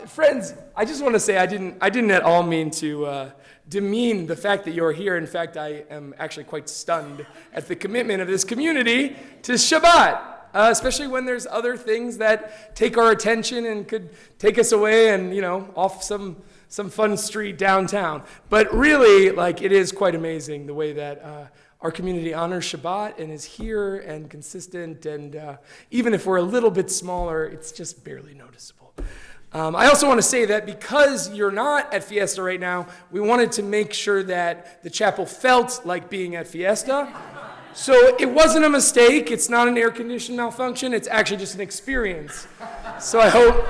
Friends, I just want to say I didn't at all mean to demean the fact that you're here. In fact, I am actually quite stunned at the commitment of this community to Shabbat, especially when there's other things that take our attention and could take us away and, off some fun street downtown. But really, it is quite amazing the way that our community honors Shabbat and is here and consistent. And even if we're a little bit smaller, it's just barely noticeable. I also want to say that because you're not at Fiesta right now, we wanted to make sure that the chapel felt like being at Fiesta. So it wasn't a mistake. It's not an air condition malfunction. It's actually just an experience. So I hope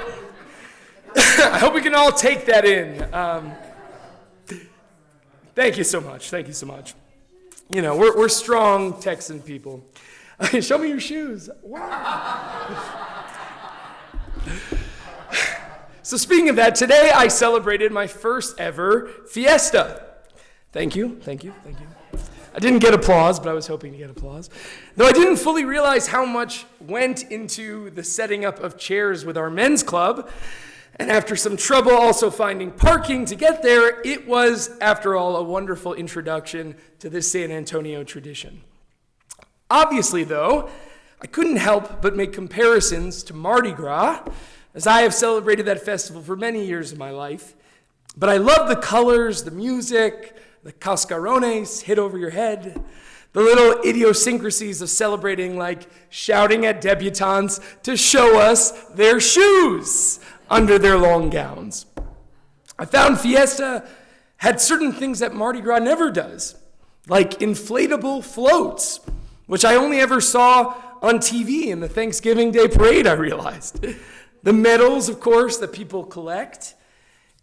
we can all take that in. Thank you so much. Thank you so much. We're strong Texan people. Show me your shoes. Wow. So speaking of that, today I celebrated my first ever fiesta. Thank you. I didn't get applause, but I was hoping to get applause. Though I didn't fully realize how much went into the setting up of chairs with our men's club. And after some trouble also finding parking to get there, it was, after all, a wonderful introduction to this San Antonio tradition. Obviously, though, I couldn't help but make comparisons to Mardi Gras, as I have celebrated that festival for many years of my life. But I love the colors, the music, the cascarones hit over your head, the little idiosyncrasies of celebrating, like shouting at debutantes to show us their shoes under their long gowns. I found Fiesta had certain things that Mardi Gras never does, like inflatable floats, which I only ever saw on TV in the Thanksgiving Day parade, I realized. The medals, of course, that people collect,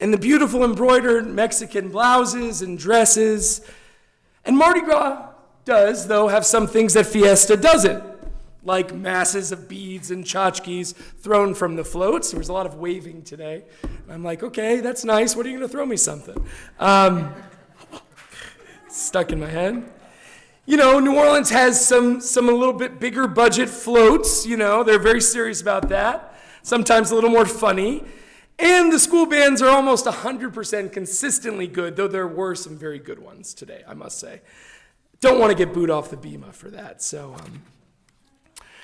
and the beautiful embroidered Mexican blouses and dresses. And Mardi Gras does, though, have some things that Fiesta doesn't, like masses of beads and tchotchkes thrown from the floats. There was a lot of waving today. I'm like, okay, that's nice. What are you going to throw me something? Stuck in my head. New Orleans has some a little bit bigger budget floats. They're very serious about that. Sometimes a little more funny. And the school bands are almost 100% consistently good, though there were some very good ones today, I must say. Don't want to get booed off the bema for that.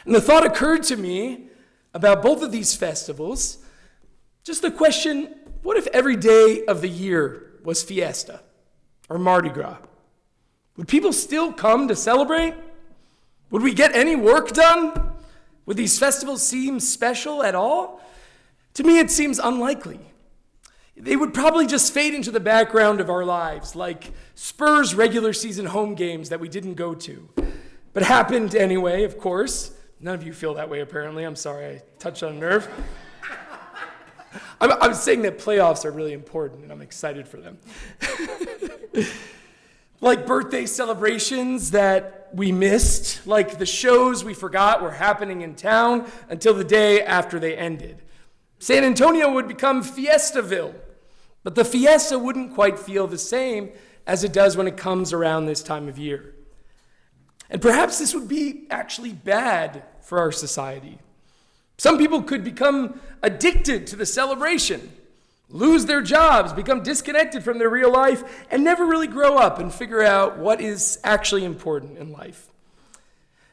And the thought occurred to me about both of these festivals, just the question, what if every day of the year was Fiesta or Mardi Gras? Would people still come to celebrate? Would we get any work done? Would these festivals seem special at all? To me, it seems unlikely. They would probably just fade into the background of our lives, like Spurs regular season home games that we didn't go to, but happened anyway, of course. None of you feel that way, apparently. I'm sorry, I touched on a nerve. I'm saying that playoffs are really important, and I'm excited for them. Like birthday celebrations that we missed, like the shows we forgot were happening in town until the day after they ended. San Antonio would become Fiestaville, but the fiesta wouldn't quite feel the same as it does when it comes around this time of year. And perhaps this would be actually bad for our society. Some people could become addicted to the celebration, lose their jobs, become disconnected from their real life, and never really grow up and figure out what is actually important in life.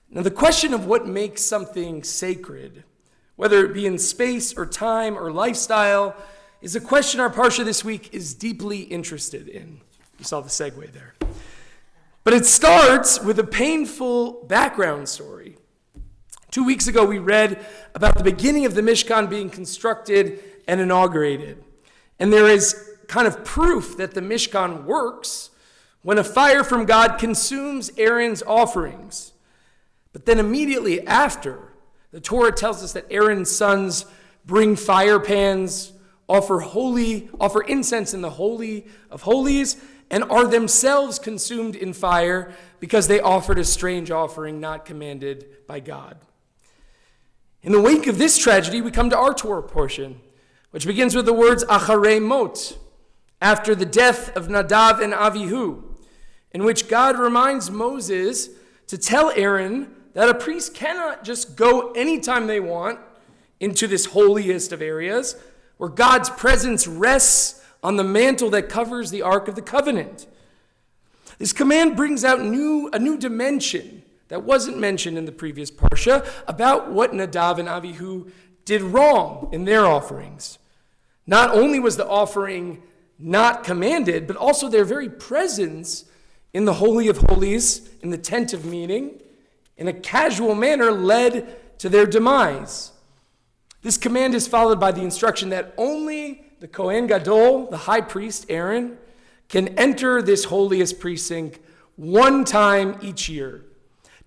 Now, the question of what makes something sacred, whether it be in space or time or lifestyle, is a question our Parsha this week is deeply interested in. You saw the segue there. But it starts with a painful background story. 2 weeks ago, we read about the beginning of the Mishkan being constructed and inaugurated. And there is kind of proof that the Mishkan works when a fire from God consumes Aaron's offerings. But then immediately after, the Torah tells us that Aaron's sons bring fire pans, offer incense in the Holy of Holies, and are themselves consumed in fire because they offered a strange offering not commanded by God. In the wake of this tragedy, we come to our Torah portion, which begins with the words Acharei Mot, after the death of Nadav and Avihu, in which God reminds Moses to tell Aaron that a priest cannot just go anytime they want into this holiest of areas, where God's presence rests on the mantle that covers the Ark of the Covenant. This command brings out a new dimension that wasn't mentioned in the previous Parsha about what Nadav and Avihu did wrong in their offerings. Not only was the offering not commanded, but also their very presence in the Holy of Holies, in the tent of meeting, in a casual manner led to their demise. This command is followed by the instruction that only the Kohen Gadol, the high priest Aaron, can enter this holiest precinct one time each year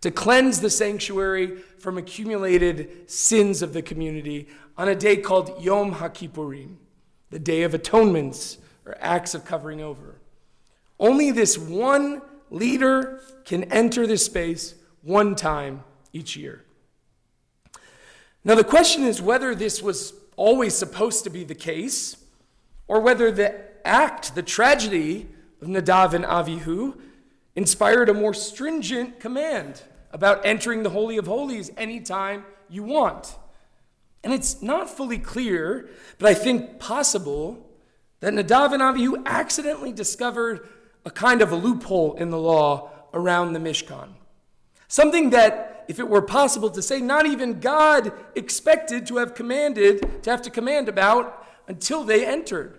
to cleanse the sanctuary from accumulated sins of the community on a day called Yom HaKippurim, the Day of Atonements, or acts of covering over. Only this one leader can enter this space one time each year. Now the question is whether this was always supposed to be the case, or whether the act, the tragedy of Nadav and Avihu, inspired a more stringent command about entering the Holy of Holies anytime you want. And it's not fully clear, but I think possible, that Nadav and Avihu accidentally discovered a kind of a loophole in the law around the Mishkan. Something that, if it were possible to say, not even God expected to have to command about until they entered.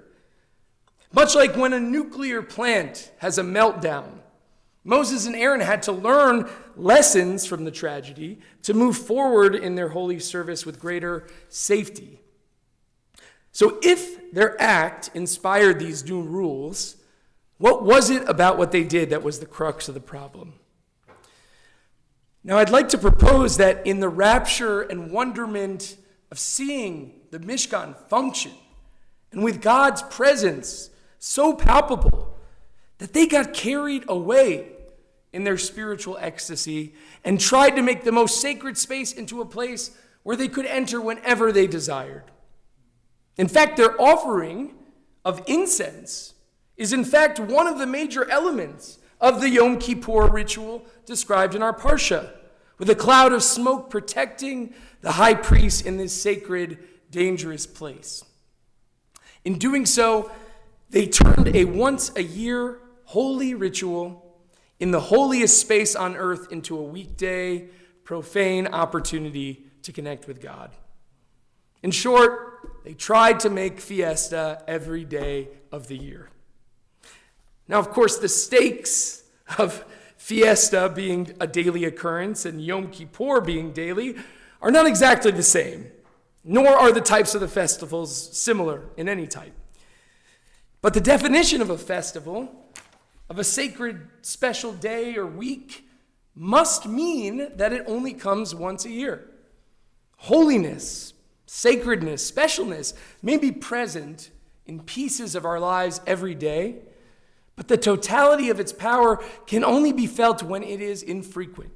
Much like when a nuclear plant has a meltdown, Moses and Aaron had to learn lessons from the tragedy to move forward in their holy service with greater safety. So if their act inspired these new rules, what was it about what they did that was the crux of the problem? Now I'd like to propose that in the rapture and wonderment of seeing the Mishkan function, and with God's presence so palpable, that they got carried away in their spiritual ecstasy and tried to make the most sacred space into a place where they could enter whenever they desired. In fact, their offering of incense is in fact one of the major elements of the Yom Kippur ritual described in our Parsha, with a cloud of smoke protecting the high priest in this sacred, dangerous place. In doing so, they turned a once-a-year holy ritual in the holiest space on earth into a weekday, profane opportunity to connect with God. In short, they tried to make fiesta every day of the year. Now, of course, the stakes of fiesta being a daily occurrence and Yom Kippur being daily are not exactly the same, nor are the types of the festivals similar in any type. But the definition of a festival, of a sacred special day or week, must mean that it only comes once a year. Holiness, sacredness, specialness may be present in pieces of our lives every day, but the totality of its power can only be felt when it is infrequent.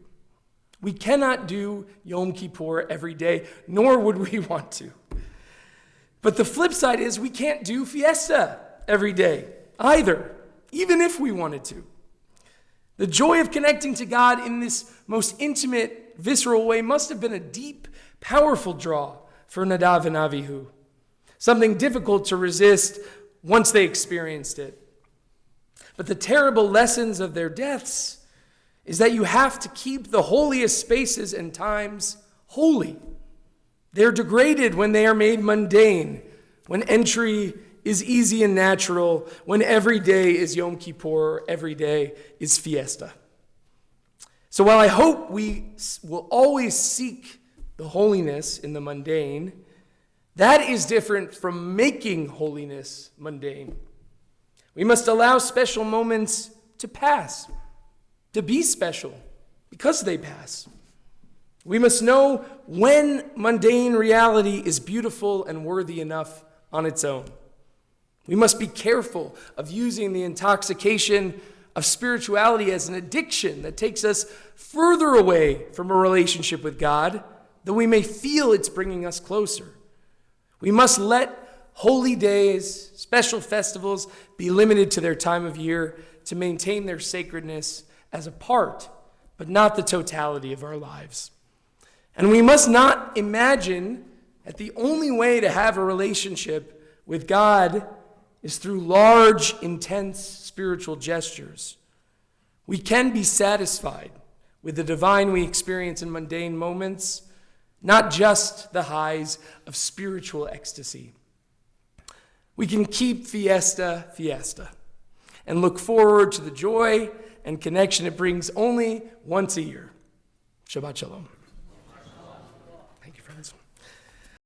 We cannot do Yom Kippur every day, nor would we want to. But the flip side is we can't do fiesta every day either, even if we wanted to. The joy of connecting to God in this most intimate, visceral way must have been a deep, powerful draw for Nadav and Avihu, something difficult to resist once they experienced it. But the terrible lessons of their deaths is that you have to keep the holiest spaces and times holy. They're degraded when they are made mundane, when entry is easy and natural, when every day is Yom Kippur, every day is fiesta. So while I hope we will always seek the holiness in the mundane, that is different from making holiness mundane. We must allow special moments to pass, to be special, because they pass. We must know when mundane reality is beautiful and worthy enough on its own. We must be careful of using the intoxication of spirituality as an addiction that takes us further away from a relationship with God, though we may feel it's bringing us closer. We must let holy days, special festivals, be limited to their time of year to maintain their sacredness as a part, but not the totality of our lives. And we must not imagine that the only way to have a relationship with God is through large, intense spiritual gestures. We can be satisfied with the divine we experience in mundane moments, not just the highs of spiritual ecstasy. We can keep fiesta, and look forward to the joy and connection it brings only once a year. Shabbat Shalom.